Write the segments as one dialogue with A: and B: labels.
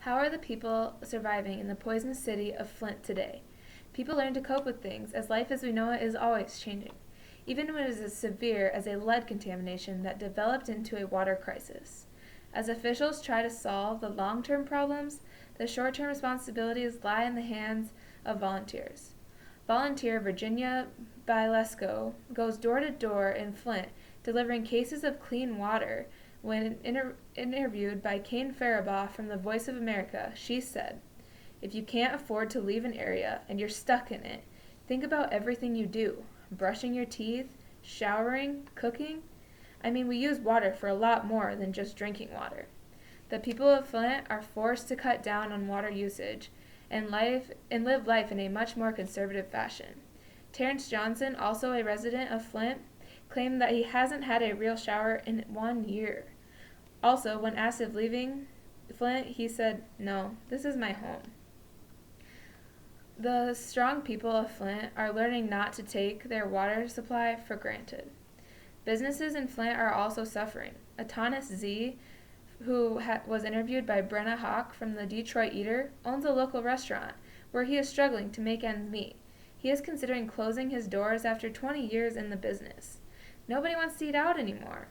A: How are the people surviving in the poisonous city of Flint today? People learn to cope with things, as life as we know it is always changing, even when it is as severe as a lead contamination that developed into a water crisis. As officials try to solve the long-term problems, the short-term responsibilities lie in the hands of volunteers. Volunteer Virginia Bilesko goes door to door in Flint delivering cases of clean water. When interviewed by Kane Faribaugh from the Voice of America, she said, "If you can't afford to leave an area and you're stuck in it, think about everything you do. Brushing your teeth, showering, cooking. I mean, we use water for a lot more than just drinking water." The people of Flint are forced to cut down on water usage and live life in a much more conservative fashion. Terrence Johnson, also a resident of Flint, claimed that he hasn't had a real shower in 1 year. Also, when asked if leaving Flint, he said, "No, this is my home." The strong people of Flint are learning not to take their water supply for granted. Businesses in Flint are also suffering. Atanas Z, who was interviewed by Brenna Hawk from the Detroit Eater, owns a local restaurant where he is struggling to make ends meet. He is considering closing his doors after 20 years in the business. Nobody wants to eat out anymore.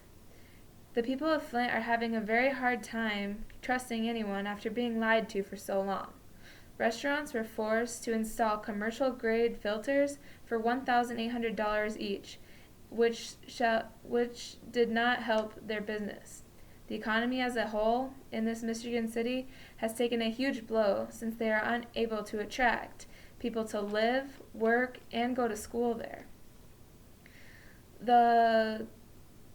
A: The people of Flint are having a very hard time trusting anyone after being lied to for so long. Restaurants were forced to install commercial-grade filters for $1,800 each, which did not help their business. The economy as a whole in this Michigan city has taken a huge blow since they are unable to attract people to live, work, and go to school there. The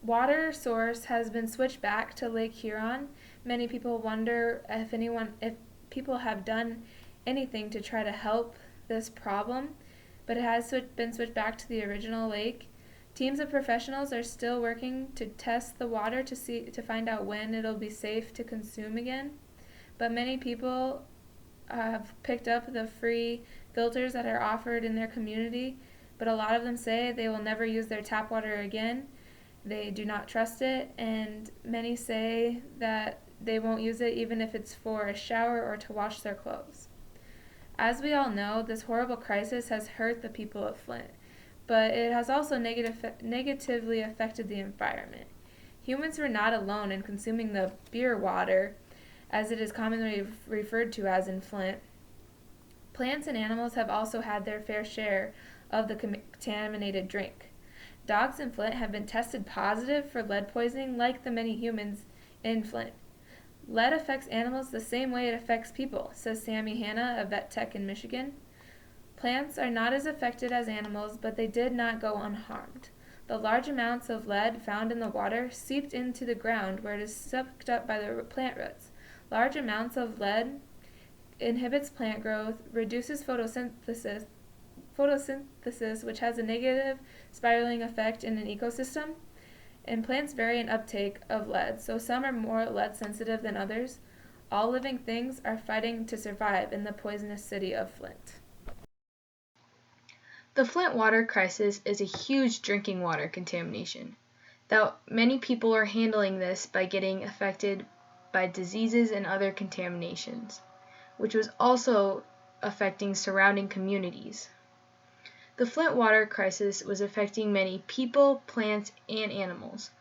A: water source has been switched back to Lake Huron. Many people wonder if people have done anything to try to help this problem, but it has been switched back to the original lake. Teams of professionals are still working to test the water to find out when it'll be safe to consume again. But many people have picked up the free filters that are offered in their community, but a lot of them say they will never use their tap water again. They do not trust it, and many say that they won't use it even if it's for a shower or to wash their clothes. As we all know, this horrible crisis has hurt the people of Flint, but it has also negatively affected the environment. Humans were not alone in consuming the beer water, as it is commonly referred to as in Flint. Plants and animals have also had their fair share of the contaminated drink. Dogs in Flint have been tested positive for lead poisoning like the many humans in Flint. Lead affects animals the same way it affects people, says Sammy Hanna, a vet tech in Michigan. Plants are not as affected as animals, but they did not go unharmed. The large amounts of lead found in the water seeped into the ground where it is sucked up by the plant roots. Large amounts of lead inhibits plant growth, reduces photosynthesis, which has a negative spiraling effect in an ecosystem, and plants vary in uptake of lead, so some are more lead sensitive than others. All living things are fighting to survive in the poisonous city of Flint.
B: The Flint water crisis is a huge drinking water contamination, though many people are handling this by getting affected by diseases and other contaminations, which was also affecting surrounding communities. The Flint water crisis was affecting many people, plants, and animals,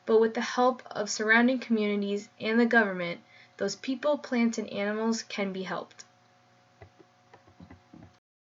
B: but with the help of surrounding communities and the government, those people, plants, and animals can be helped.